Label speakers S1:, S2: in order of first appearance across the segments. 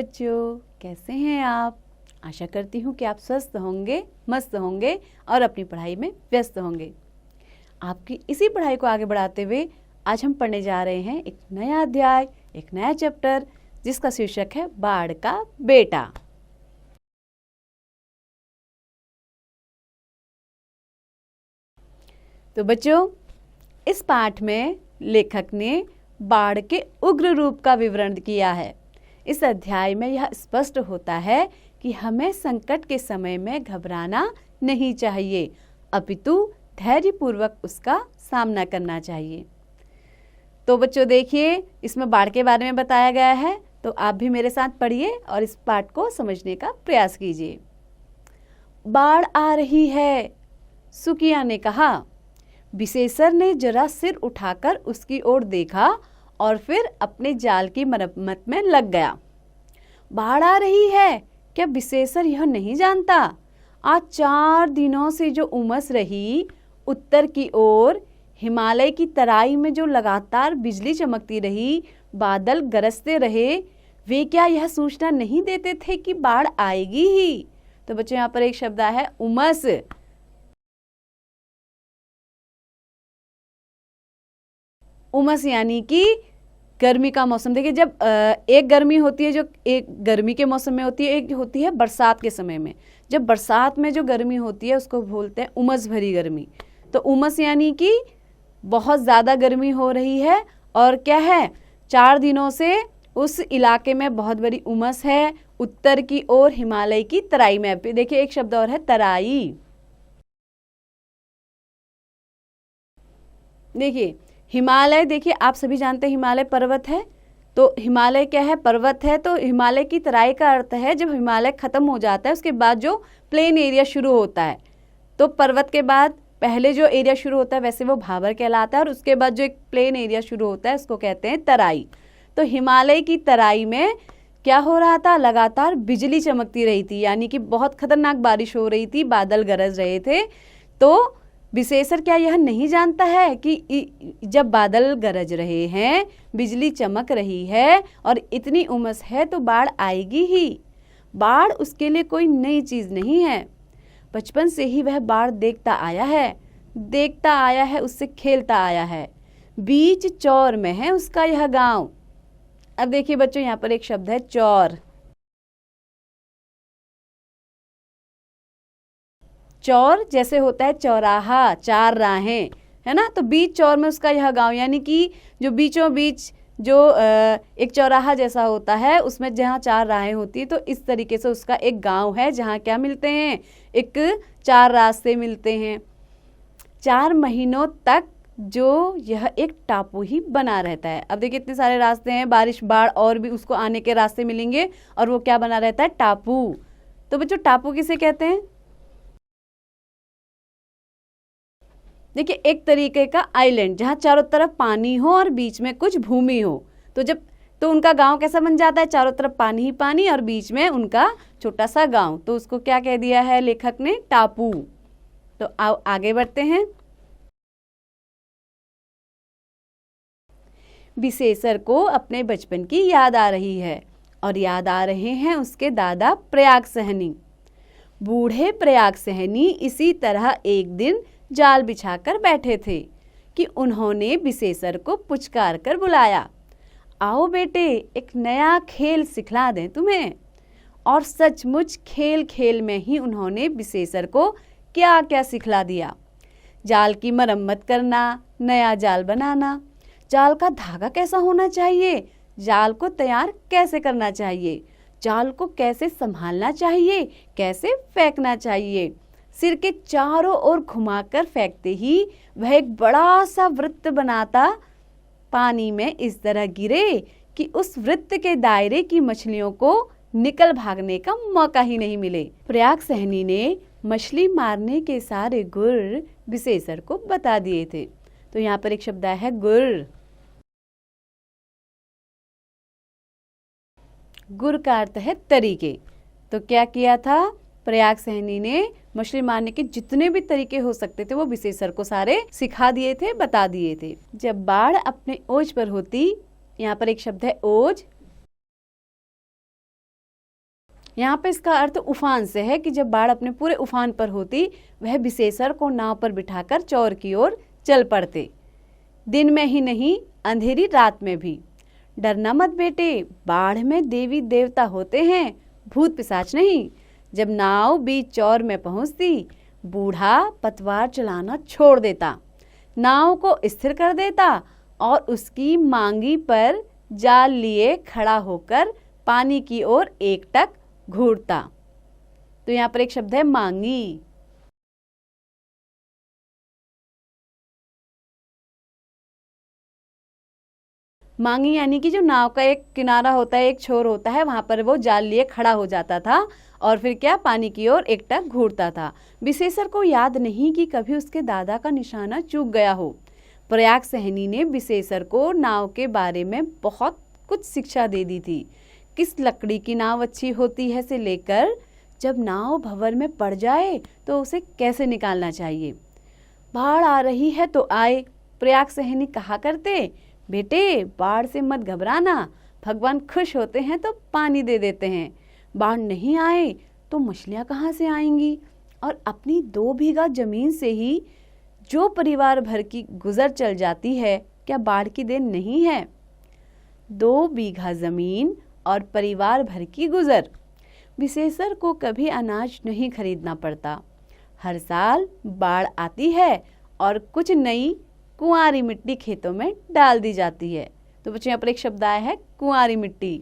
S1: बच्चों, कैसे हैं आप? आशा करती हूँ कि आप स्वस्थ होंगे, मस्त होंगे और अपनी पढ़ाई में व्यस्त होंगे। आपकी इसी पढ़ाई को आगे बढ़ाते हुए आज हम पढ़ने जा रहे हैं एक नया अध्याय, एक नया चैप्टर, जिसका शीर्षक है बाढ़ का बेटा। तो बच्चों, इस पाठ में लेखक ने बाढ़ के उग्र रूप का विवरण किया है। इस अध्याय में यह स्पष्ट होता है कि हमें संकट के समय में घबराना नहीं चाहिए, अपितु धैर्यपूर्वक उसका सामना करना चाहिए। तो बच्चों देखिए, इसमें बाढ़ के बारे में बताया गया है, तो आप भी मेरे साथ पढ़िए और इस पाठ को समझने का प्रयास कीजिए। बाढ़ आ रही है, सुकिया ने कहा। विशेषर ने जरा सिर उठाकर उसकी ओर देखा और फिर अपने जाल की मरम्मत में लग गया। बाढ़ आ रही है, क्या विशेषर यह नहीं जानता? आज 4 दिनों से जो उमस रही, उत्तर की ओर हिमालय की तराई में जो लगातार बिजली चमकती रही, बादल गरजते रहे, वे क्या यह सूचना नहीं देते थे कि बाढ़ आएगी ही? तो बच्चों, यहाँ पर एक शब्द है उमस। उमस यानी कि गर्मी का मौसम। देखिए, जब एक गर्मी होती है जो एक गर्मी के मौसम में होती है, एक होती है बरसात के समय में। जब बरसात में जो गर्मी होती है उसको बोलते हैं उमस भरी गर्मी। तो उमस यानी कि बहुत ज़्यादा गर्मी हो रही है और क्या है, 4 दिनों से उस इलाके में बहुत बड़ी उमस है, उत्तर की ओर हिमालय की तराई में। देखिए, एक शब्द और है तराई। देखिए, हिमालय, देखिए आप सभी जानते हैं हिमालय पर्वत है। तो हिमालय क्या है? पर्वत है। तो हिमालय की तराई का अर्थ है जब हिमालय खत्म हो जाता है उसके बाद जो प्लेन एरिया शुरू होता है। तो पर्वत के बाद पहले जो एरिया शुरू होता है वैसे वो भाबर कहलाता है, और उसके बाद जो एक प्लेन एरिया शुरू होता है उसको कहते हैं तराई। तो हिमालय की तराई में क्या हो रहा था? लगातार बिजली चमकती रही थी, यानी कि बहुत खतरनाक बारिश हो रही थी, बादल गरज रहे थे। तो विशेषर क्या यह नहीं जानता है कि जब बादल गरज रहे हैं, बिजली चमक रही है और इतनी उमस है तो बाढ़ आएगी ही। बाढ़ उसके लिए कोई नई चीज़ नहीं है। बचपन से ही वह बाढ़ देखता आया है, उससे खेलता आया है। बीच चौर में है उसका यह गांव। अब देखिए बच्चों, यहाँ पर एक शब्द है चौर। चौर जैसे होता है चौराहा, 4 राहें, है ना। तो बीच चौर में उसका यह गांव, यानी कि जो बीचों बीच जो एक चौराहा जैसा होता है उसमें जहाँ 4 राहें होती है, तो इस तरीके से उसका एक गांव है जहाँ क्या मिलते हैं? एक 4 रास्ते मिलते हैं। 4 महीनों तक जो यह एक टापू ही बना रहता है। अब देखिए, इतने सारे रास्ते हैं, बारिश, बाढ़ और भी उसको आने के रास्ते मिलेंगे, और वो क्या बना रहता है? टापू। तो बच्चों, टापू किसे कहते हैं? देखिए, एक तरीके का आइलैंड जहाँ चारों तरफ पानी हो और बीच में कुछ भूमि हो। तो उनका गांव कैसा बन जाता है? चारों तरफ पानी ही पानी और बीच में उनका छोटा सा गांव। तो उसको क्या कह दिया है लेखक ने? टापू। तो आओ आगे बढ़ते हैं। विशेषर को अपने बचपन की याद आ रही है, और याद आ रहे हैं उसके दादा प्रयाग सहनी। बूढ़े प्रयाग सहनी इसी तरह एक दिन जाल बिछाकर बैठे थे कि उन्होंने विशेषर को पुचकार कर बुलाया, आओ बेटे, एक नया खेल सिखला दें तुम्हें। और सचमुच खेल खेल में ही उन्होंने विशेषर को क्या क्या सिखला दिया। जाल की मरम्मत करना, नया जाल बनाना, जाल का धागा कैसा होना चाहिए, जाल को तैयार कैसे करना चाहिए, जाल को कैसे संभालना चाहिए, कैसे फेंकना चाहिए। सिर के चारों ओर घुमाकर फेंकते ही वह एक बड़ा सा वृत्त बनाता पानी में इस तरह गिरे कि उस वृत्त के दायरे की मछलियों को निकल भागने का मौका ही नहीं मिले। प्रयाग सहनी ने मछली मारने के सारे गुर विशेषर को बता दिए थे। तो यहाँ पर एक शब्द है गुर। गुर का अर्थ है तरीके। तो क्या किया था? प्रयाग सहनी ने मछली मारने के जितने भी तरीके हो सकते थे वो विशेषर को सारे सिखा दिए थे, बता दिए थे। जब बाढ़ अपने ओज पर होती, यहाँ पर एक शब्द है ओज, यहाँ पे इसका अर्थ उफान से है कि जब बाढ़ अपने पूरे उफान पर होती, वह विशेषर को नाव पर बिठाकर चौर की ओर चल पड़ते, दिन में ही नहीं अंधेरी रात में भी। डरना मत बेटे, बाढ़ में देवी देवता होते हैं, भूत पिशाच नहीं। जब नाव बीच चौर में पहुंचती, बूढ़ा पतवार चलाना छोड़ देता, नाव को स्थिर कर देता और उसकी मांगी पर जाल लिए खड़ा होकर पानी की ओर एकटक घूरता। तो यहाँ पर एक शब्द है मांगी। मांगी यानी कि जो नाव का एक किनारा होता है, एक छोर होता है, वहां पर वो जाल लिए खड़ा हो जाता था और फिर क्या, पानी की ओर एकटक घूरता था। विशेषर को याद नहीं कि कभी उसके दादा का निशाना चूक गया हो। प्रयाग सहनी ने विशेषर को नाव के बारे में बहुत कुछ शिक्षा दे दी थी। किस लकड़ी की नाव अच्छी होती है से लेकर जब नाव भंवर में पड़ जाए तो उसे कैसे निकालना चाहिए। बाढ़ आ रही है तो आए, प्रयाग सहनी कहा करते। बेटे, बाढ़ से मत घबराना, भगवान खुश होते हैं तो पानी दे देते हैं। बाढ़ नहीं आए तो मछलियाँ कहाँ से आएंगी, और अपनी 2 बीघा जमीन से ही जो परिवार भर की गुजर चल जाती है, क्या बाढ़ की देन नहीं है। 2 बीघा जमीन और परिवार भर की गुजर। विशेषर को कभी अनाज नहीं खरीदना पड़ता। हर साल बाढ़ आती है और कुछ नई कुंवारी मिट्टी खेतों में डाल दी जाती है। तो बच्चों, यहाँ पर एक शब्द आया है कुंवारी मिट्टी।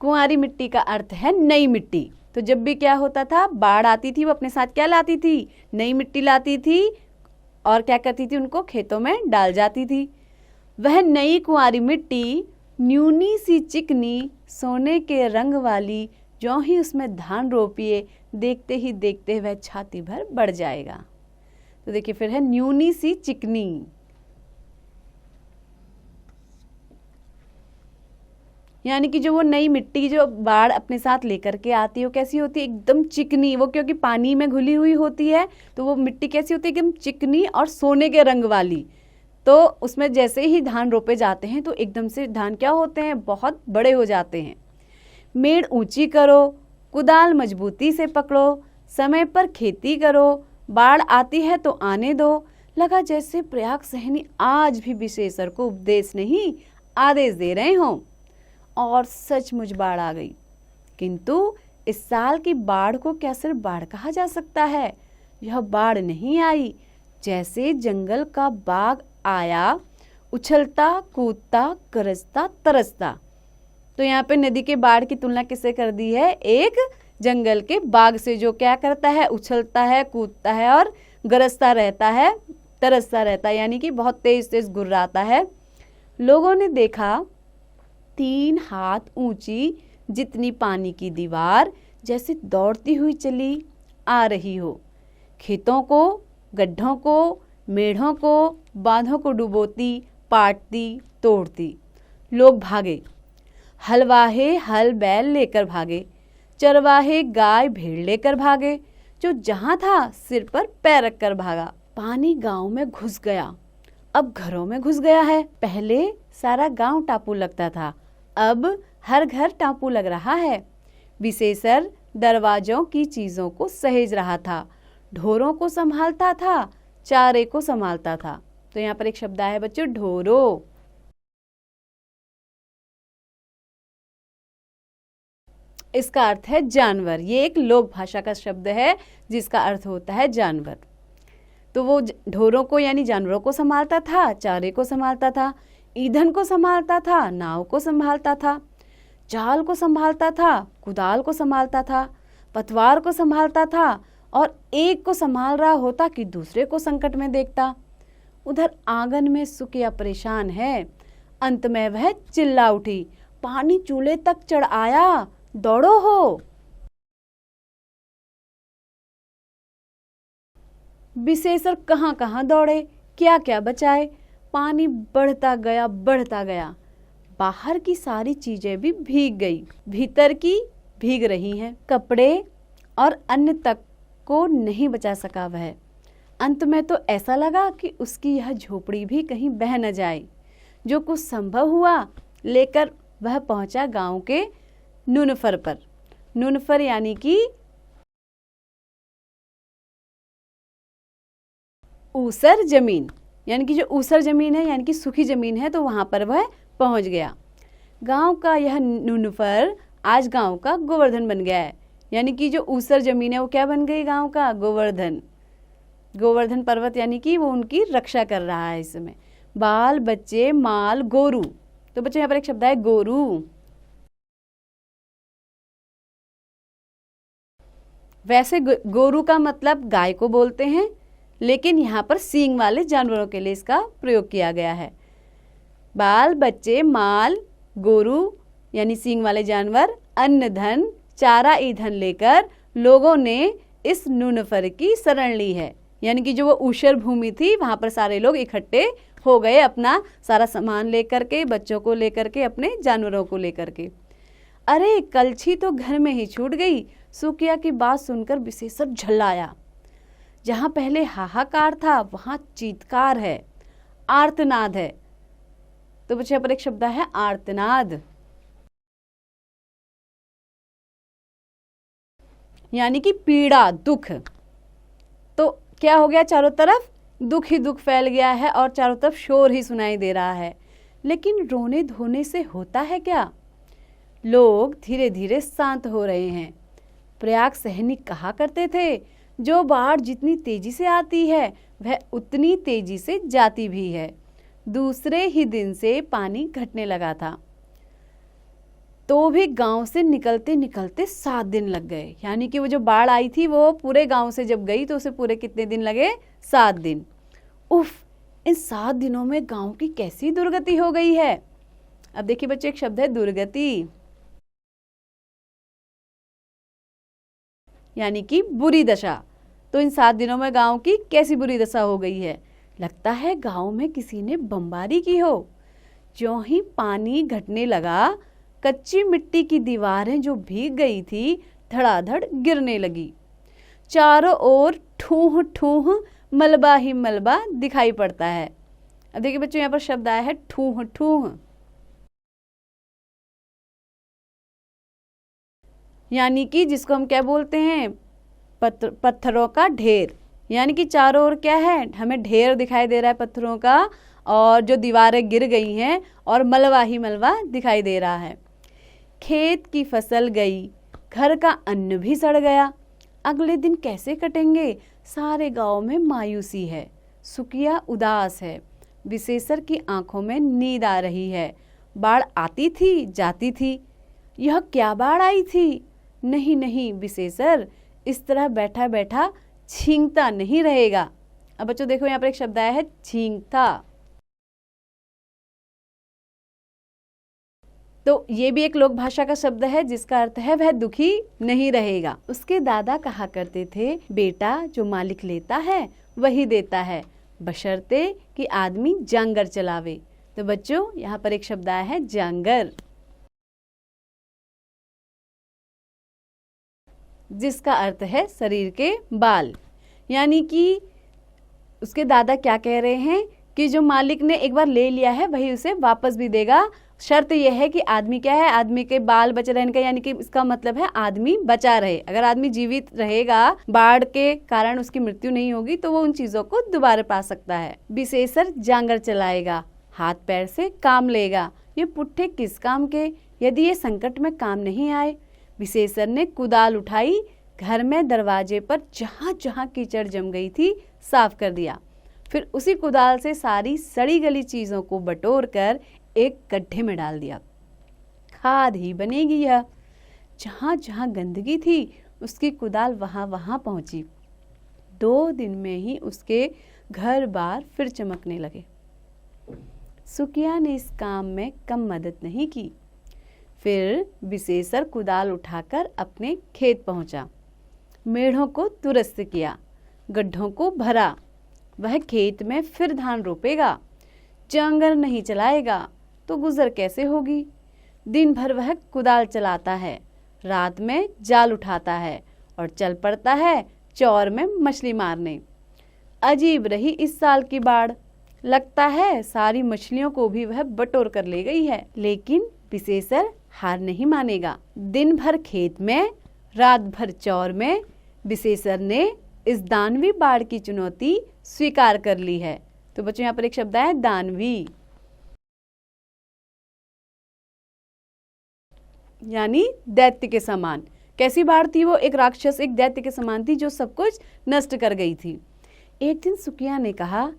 S1: कुंवारी मिट्टी का अर्थ है नई मिट्टी। तो जब भी क्या होता था, बाढ़ आती थी, वो अपने साथ क्या लाती थी, नई मिट्टी लाती थी और क्या करती थी, उनको खेतों में डाल जाती थी। वह नई कुंवारी मिट्टी न्यूनी सी चिकनी सोने के रंग वाली, जो ही उसमें धान रोपिए, देखते ही देखते वह छाती भर बढ़ जाएगा। तो देखिए फिर है न्यूनी सी चिकनी। यानी कि जो वो नई मिट्टी जो बाढ़ अपने साथ लेकर के आती है, वो कैसी होती है, एकदम चिकनी। वो क्योंकि पानी में घुली हुई होती है, तो वो मिट्टी कैसी होती है, एकदम चिकनी और सोने के रंग वाली। तो उसमें जैसे ही धान रोपे जाते हैं तो एकदम से धान क्या होते हैं, बहुत बड़े हो जाते हैं। मेड़ ऊंची करो, कुदाल मजबूती से पकड़ो, समय पर खेती करो, बाढ़ आती है तो आने दो। लगा जैसे प्रयाग सहनी आज भी विशेषर को उपदेश नहीं, आदेश दे रहे हों। और सचमुच बाढ़ आ गई। किंतु इस साल की बाढ़ को क्या सिर्फ बाढ़ कहा जा सकता है। यह बाढ़ नहीं आई, जैसे जंगल का बाघ आया, उछलता कूदता गरजता तरसता। तो यहाँ पे नदी के बाढ़ की तुलना किससे कर दी है, एक जंगल के बाघ से, जो क्या करता है, उछलता है, कूदता है और गरजता रहता है, तरसता रहता है, यानी कि बहुत तेज तेज गुर्राता है। लोगों ने देखा 3 हाथ ऊंची जितनी पानी की दीवार जैसे दौड़ती हुई चली आ रही हो, खेतों को, गड्ढों को, मेढ़ों को, बांधों को डुबोती, पाटती, तोड़ती। लोग भागे, हलवाहे हल बैल लेकर भागे, चरवाहे गाय भेड़ लेकर भागे, जो जहां था सिर पर पैर रखकर भागा। पानी गांव में घुस गया, अब घरों में घुस गया है। पहले सारा गांव टापू लगता था, अब हर घर टापू लग रहा है। विशेषर दरवाजों की चीजों को सहेज रहा था, ढोरों को संभालता था, चारे को संभालता था। तो यहाँ पर एक शब्द आया है बच्चों, ढोरो। इसका अर्थ है जानवर। ये एक लोक भाषा का शब्द है जिसका अर्थ होता है जानवर। तो वो ढोरों को यानी जानवरों को संभालता था, चारे को संभालता था, ईंधन को संभालता था, नाव को संभालता था, जाल को संभालता था, कुदाल को संभालता था, पतवार को संभालता था, और एक को संभाल रहा होता कि दूसरे को संकट में देखता। उधर आंगन में सुकिया परेशान है। अंत में वह चिल्ला उठी, पानी चूल्हे तक चढ़ आया, दौड़ो हो। विशेषर कहाँ कहाँ दौड़े, क्या क्या बचाए। पानी बढ़ता गया, बढ़ता गया। बाहर की सारी चीजें भी भीग गई, भीतर की भीग रही हैं। कपड़े और अन्य तक को नहीं बचा सका वह। अंत में तो ऐसा लगा कि उसकी यह झोपड़ी भी कहीं बह न जाए। जो कुछ संभव हुआ लेकर वह पहुंचा गांव के नुनफर पर। नुनफर यानी कि ऊसर जमीन, यानी कि जो ऊसर जमीन है यानी कि सूखी जमीन है, तो वहां पर वह पहुंच गया। गांव का यह नुनफर आज गांव का गोवर्धन बन गया है, यानी कि जो ऊसर जमीन है वो क्या बन गई, गांव का गोवर्धन। गोवर्धन पर्वत यानी कि वो उनकी रक्षा कर रहा है इस समय। बाल बच्चे माल गोरू, तो बच्चों यहाँ पर एक शब्द है गोरू। वैसे गोरू का मतलब गाय को बोलते हैं, लेकिन यहाँ पर सींग वाले जानवरों के लिए इसका प्रयोग किया गया है। बाल बच्चे माल गोरू यानी सींग वाले जानवर, अन्न धन चारा ईंधन लेकर लोगों ने इस नुनफर की शरण ली है। यानी कि जो वो ऊसर भूमि थी वहां पर सारे लोग इकट्ठे हो गए, अपना सारा सामान लेकर के, बच्चों को लेकर के, अपने जानवरों को लेकर के। अरे कलछी तो घर में ही छूट गई। सुकिया की बात सुनकर विशेषर झल्लाया। जहां पहले हाहाकार था वहां चीत्कार है, आर्तनाद है। तो बच्चे यहाँ पर एक शब्द है आर्तनाद, यानी कि पीड़ा दुख। तो क्या हो गया, चारों तरफ दुख ही दुख फैल गया है और चारों तरफ शोर ही सुनाई दे रहा है। लेकिन रोने धोने से होता है क्या? लोग धीरे धीरे शांत हो रहे हैं। प्रयाग सहनी कहा करते थे, जो बाढ़ जितनी तेजी से आती है वह उतनी तेजी से जाती भी है। दूसरे ही दिन से पानी घटने लगा था, तो भी गांव से निकलते निकलते 7 दिन लग गए। यानी कि वो जो बाढ़ आई थी वो पूरे गांव से जब गई तो उसे पूरे कितने दिन लगे, 7 दिन। उफ, इन 7 दिनों में गांव की कैसी दुर्गति हो गई है। अब देखिए बच्चे, एक शब्द है दुर्गति, यानी कि बुरी दशा। तो इन 7 दिनों में गांव की कैसी बुरी दशा हो गई है। लगता है गांव में किसी ने बमबारी की हो। ज्यों ही पानी घटने लगा, कच्ची मिट्टी की दीवारें जो भीग गई थी धड़ाधड़ गिरने लगी। चारों ओर ठूह ठूह मलबा ही मलबा दिखाई पड़ता है। अब देखिए बच्चों, यहाँ पर शब्द आया है ठूह ठूह, यानी कि जिसको हम क्या बोलते हैं, पत्थरों का ढेर। यानी कि चारों ओर क्या है, हमें ढेर दिखाई दे रहा है पत्थरों का, और जो दीवारें गिर गई हैं और मलबा ही मलबा दिखाई दे रहा है। खेत की फसल गई, घर का अन्न भी सड़ गया। अगले दिन कैसे कटेंगे। सारे गांव में मायूसी है। सुकिया उदास है। विशेषर की आंखों में नींद आ रही है। बाढ़ आती थी जाती थी, यह क्या बाढ़ आई थी। नहीं नहीं विशेषर, इस तरह बैठा बैठा छींकता नहीं रहेगा। अब बच्चों देखो, यहाँ पर एक शब्द आया है छींकता। तो ये भी एक लोक भाषा का शब्द है जिसका अर्थ है वह दुखी नहीं रहेगा। उसके दादा कहा करते थे, बेटा जो मालिक लेता है वही देता है, बशर्ते कि आदमी जांगर चलावे। तो बच्चों यहाँ पर एक शब्द आया है जांगर, जिसका अर्थ है शरीर के बाल। यानी कि उसके दादा क्या कह रहे हैं कि जो मालिक ने एक बार ले लिया है वही उसे वापस भी देगा। शर्त यह है कि आदमी क्या है, आदमी के बाल बचे रहने का, यानी कि इसका मतलब है आदमी बचा रहे। अगर आदमी जीवित रहेगा, बाढ़ के कारण उसकी मृत्यु नहीं होगी, तो वो उन चीजों को दोबारा पा सकता है। विशेषर जांगर चलाएगा, हाथ पैर से काम लेगा। ये पुट्ठे किस काम के, यदि ये संकट में काम नहीं आए। विशेषर ने कुदाल उठाई, घर में दरवाजे पर जहां जहां कीचड़ जम गई थी साफ कर दिया। फिर उसी कुदाल से सारी सड़ी गली चीजों को बटोर कर एक गड्ढे में डाल दिया। खाद ही बनेगी यह। जहां जहां गंदगी थी उसकी कुदाल वहां वहां पहुंची। 2 दिन में ही उसके घर बार फिर चमकने लगे। सुकिया ने इस काम में कम मदद नहीं की। फिर विशेषर कुदाल उठाकर अपने खेत पहुंचा। मेढ़ों को दुरुस्त किया, गड्ढों को भरा। वह खेत में फिर धान रोपेगा। जांगर नहीं चलाएगा तो गुजर कैसे होगी। दिन भर वह कुदाल चलाता है, रात में जाल उठाता है और चल पड़ता है चौर में मछली मारने। अजीब रही इस साल की बाढ़। लगता है सारी मछलियों को भी वह बटोर कर ले गई है। लेकिन विशेषर हार नहीं मानेगा। दिन भर खेत में, रात भर चौर में विशेषर ने इस दानवी बाढ़ की चुनौती स्वीकार कर ली है। तो बच्चों यहाँ पर एक शब्द है दानवी, यानी दैत्य के समान। कैसी बाढ़ थी वो? एक राक्षस, एक दैत्य के समान थी जो सब कुछ नष्ट कर गई थी। एक दिन सुकिया ने कहा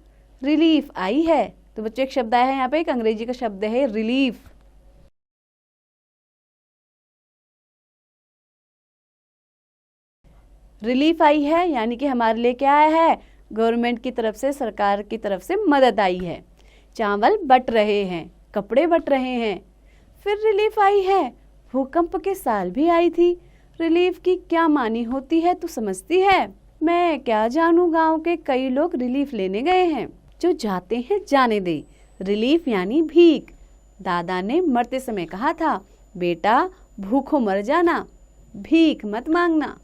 S1: रिलीफ आई है। तो बच्चों एक शब्द आया है यहाँ पे, एक अंग्रेजी का शब्द है रिलीफ। रिलीफ आई है यानी कि हमारे लिए क्या आया है? गवर्नमेंट की तरफ से, सरकार की तरफ से मदद आई है। चावल बट रहे हैं, कपड़े बट रहे हैं, फिर रिलीफ आई है। भूकंप के साल भी आई थी। रिलीफ की क्या मानी होती है तू समझती है? मैं क्या जानूं, गांव के कई लोग रिलीफ लेने गए हैं। जो जाते हैं जाने दे। रिलीफ यानी भीख। दादा ने मरते समय कहा था, बेटा भूखों मर जाना, भीख मत मांगना।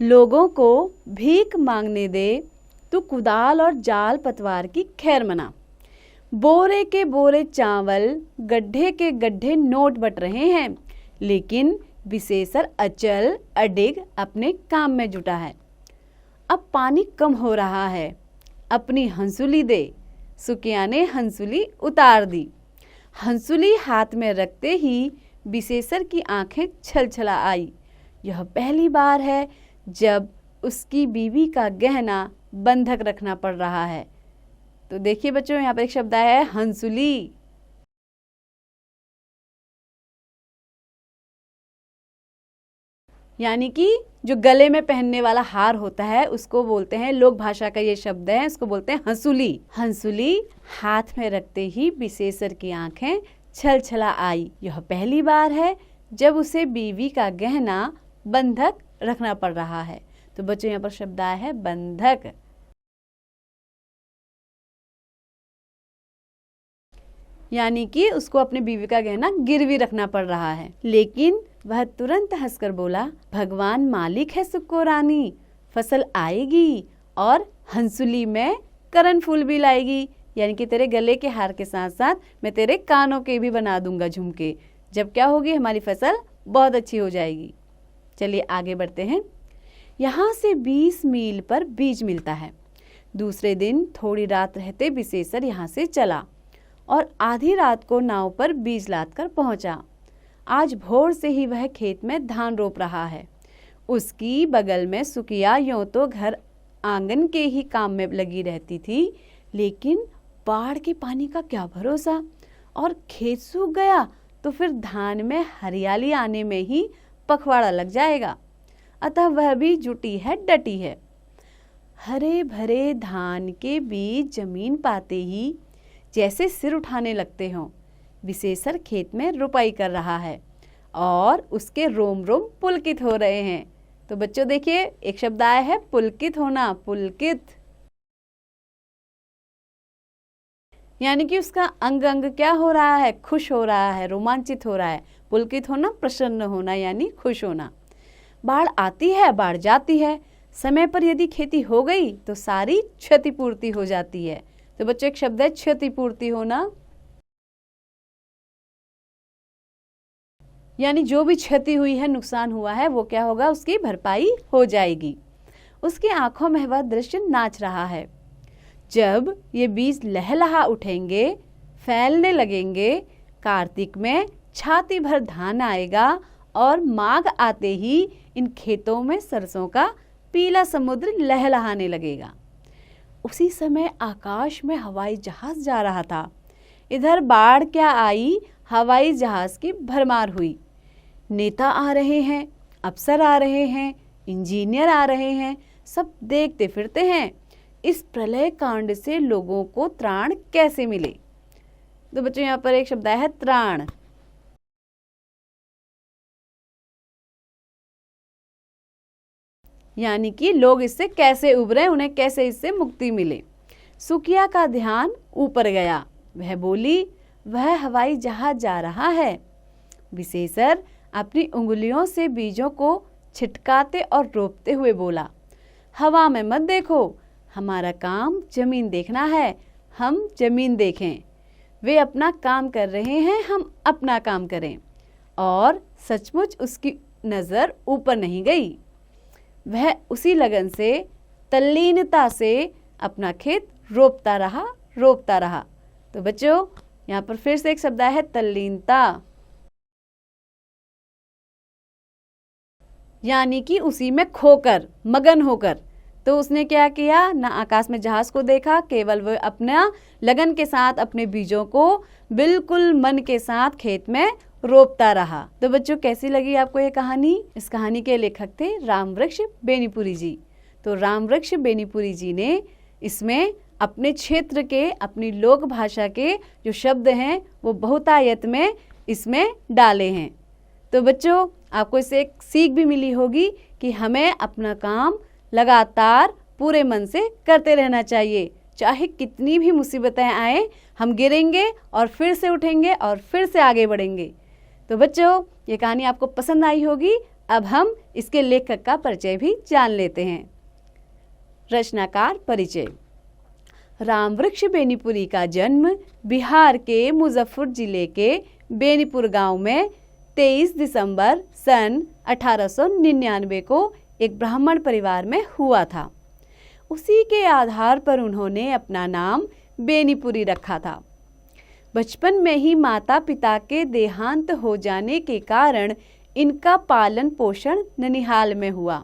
S1: लोगों को भीख मांगने दे, तू कुदाल और जाल पतवार की खैर मना। बोरे के बोरे चावल, गड्ढे के गड्ढे नोट बट रहे हैं, लेकिन विशेषर अचल अडिग अपने काम में जुटा है। अब पानी कम हो रहा है, अपनी हंसुली दे। सुकिया ने हंसुली उतार दी। हंसुली हाथ में रखते ही विशेषर की आंखें छलछला आई। यह पहली बार है जब उसकी बीवी का गहना बंधक रखना पड़ रहा है। तो देखिए बच्चों यहाँ पर एक शब्द आया है हंसुली। यानी कि जो गले में पहनने वाला हार होता है उसको बोलते हैं, लोक भाषा का ये शब्द है, इसको बोलते हैं हंसुली। हंसुली हाथ में रखते ही विशेषर की आंखें छलछला आई। यह पहली बार है जब उसे बीवी का गहना बंधक रखना पड़ रहा है। तो बच्चों यहाँ पर शब्द आया है बंधक। यानी कि उसको अपनी बीवी का गहना गिरवी रखना पड़ रहा है। लेकिन वह तुरंत हंसकर बोला, भगवान मालिक है सुक्को रानी, फसल आएगी और हंसुली में करण फूल भी लाएगी। यानी कि तेरे गले के हार के साथ साथ मैं तेरे कानों के भी बना दूंगा झुमके। जब क्या होगी, हमारी फसल बहुत अच्छी हो जाएगी। चलिए आगे बढ़ते हैं। यहाँ से 20 मील पर बीज मिलता है। दूसरे दिन थोड़ी रात रहते विशेषर यहाँ से चला और आधी रात को नाव पर बीज लाद कर पहुंचा। आज भोर से ही वह खेत में धान रोप रहा है। उसकी बगल में सुकिया यूं तो घर आंगन के ही काम में लगी रहती थी, लेकिन बाढ़ के पानी का क्या भरोसा, और खेत सूख गया तो फिर धान में हरियाली आने में ही पखवाड़ा लग जाएगा। अतः वह भी जुटी है, डटी है। हरे भरे धान के बीज जमीन पाते ही जैसे सिर उठाने लगते हों। विशेषर खेत में रुपाई कर रहा है और उसके रोम रोम पुलकित हो रहे हैं। तो बच्चों देखिए एक शब्द आया है पुलकित होना, पुलकित। यानी कि उसका अंग अंग क्या हो रहा है, खुश हो रहा है, रोमांचित हो रहा है। पुलकित होना, प्रसन्न होना यानी खुश होना। बाढ़ आती है, बाढ़ जाती है। समय पर यदि खेती हो गई तो सारी क्षतिपूर्ति हो जाती है। तो बच्चों एक शब्द है क्षतिपूर्ति होना। यानी जो भी क्षति हुई है, नुकसान हुआ है, वो क्या होगा, उसकी भरपाई हो जाएगी। उसकी आंखों में वह दृश्य नाच रहा है। जब ये बीज लहलहा उठेंगे, फैलने लगेंगे, कार्तिक में छाती भर धान आएगा और माघ आते ही इन खेतों में सरसों का पीला समुद्र लहलहाने लगेगा। उसी समय आकाश में हवाई जहाज जा रहा था। इधर बाढ़ क्या आई, हवाई जहाज की भरमार हुई। नेता आ रहे हैं, अफसर आ रहे हैं, इंजीनियर आ रहे हैं, सब देखते फिरते हैं इस प्रलय कांड से लोगों को त्राण कैसे मिले। तो बच्चों यहाँ पर एक शब्द है त्राण। यानी कि लोग इससे कैसे उबरे, उन्हें कैसे इससे मुक्ति मिले। सुकिया का ध्यान ऊपर गया। वह बोली, वह हवाई जहाज जा रहा है। विशेषर अपनी उंगलियों से बीजों को छिटकाते और रोपते हुए बोला, हवा में मत देखो, हमारा काम जमीन देखना है, हम जमीन देखें। वे अपना काम कर रहे हैं, हम अपना काम करें। और सचमुच उसकी नज़र ऊपर नहीं गई। वह उसी लगन से, तल्लीनता से अपना खेत रोपता रहा। तो बच्चों, यहाँ पर फिर से एक शब्द है तल्लीनता, यानी कि उसी में खोकर, मगन होकर। तो उसने क्या किया, ना आकाश में जहाज को देखा, केवल वह अपना लगन के साथ अपने बीजों को बिल्कुल मन के साथ खेत में रोपता रहा। तो बच्चों, कैसी लगी आपको ये कहानी? इस कहानी के लेखक थे रामवृक्ष बेनीपुरी जी। तो रामवृक्ष बेनीपुरी जी ने इसमें अपने क्षेत्र के, अपनी लोक भाषा के जो शब्द हैं वो बहुतायत में इसमें डाले हैं। तो बच्चों, आपको इससे एक सीख भी मिली होगी कि हमें अपना काम लगातार पूरे मन से करते रहना चाहिए। चाहे कितनी भी मुसीबतें आए, हम गिरेंगे और फिर से उठेंगे और फिर से आगे बढ़ेंगे। तो बच्चों, ये कहानी आपको पसंद आई होगी। अब हम इसके लेखक का परिचय भी जान लेते हैं। रचनाकार परिचय। रामवृक्ष बेनीपुरी का जन्म बिहार के मुजफ्फर जिले के बेनीपुर गांव में 23 दिसंबर सन 1899 को एक ब्राह्मण परिवार में हुआ था। उसी के आधार पर उन्होंने अपना नाम बेनीपुरी रखा था। बचपन में ही माता पिता के देहांत हो जाने के कारण इनका पालन पोषण ननिहाल में हुआ।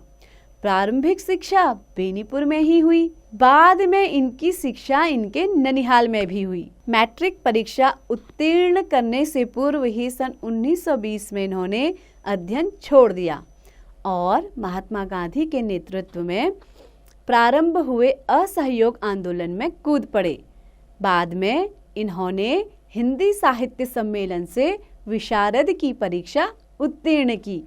S1: प्रारंभिक शिक्षा बेनीपुर में ही हुई। बाद में इनकी शिक्षा इनके ननिहाल में भी हुई। मैट्रिक परीक्षा उत्तीर्ण करने से पूर्व ही सन 1920 में इन्होंने अध्ययन छोड़ दिया और महात्मा गांधी के नेतृत्व में प्रारंभ हुए असहयोग आंदोलन में कूद पड़े। बाद में इन्होंने हिंदी साहित्य सम्मेलन से विशारद की परीक्षा उत्तीर्ण की।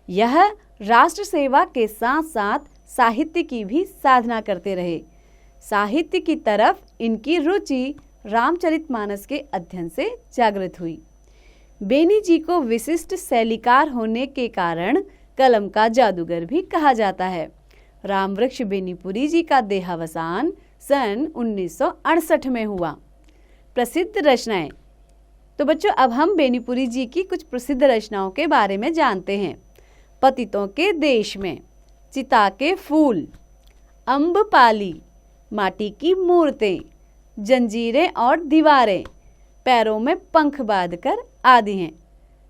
S1: यह राष्ट्र सेवा के साथ साथ साहित्य की भी साधना करते रहे। साहित्य की तरफ इनकी रुचि रामचरितमानस के अध्ययन से जागृत हुई। बेनी जी को विशिष्ट शैलीकार होने के कारण कलम का जादूगर भी कहा जाता है। रामवृक्ष बेनीपुरी जी का देहावसान सन 1968 में हुआ। प्रसिद्ध रचनाएं। तो बच्चों, अब हम बेनीपुरी जी की कुछ प्रसिद्ध रचनाओं के बारे में जानते हैं। पतितों के देश में, चिता के फूल, अम्बपाली, माटी की मूर्तें, जंजीरें और दीवारें, पैरों में पंख बांधकर आदि हैं।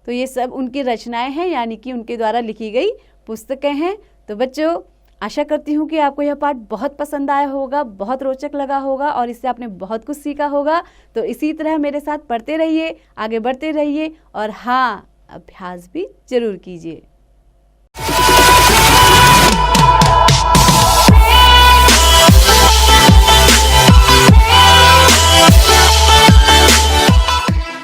S1: तो ये सब उनकी रचनाएं हैं, यानी कि उनके द्वारा लिखी गई पुस्तकें हैं। तो बच्चों, आशा करती हूँ कि आपको यह पाठ बहुत पसंद आया होगा, बहुत रोचक लगा होगा और इससे आपने बहुत कुछ सीखा होगा। तो इसी तरह मेरे साथ पढ़ते रहिए, आगे बढ़ते रहिए और हाँ, अभ्यास भी जरूर कीजिए।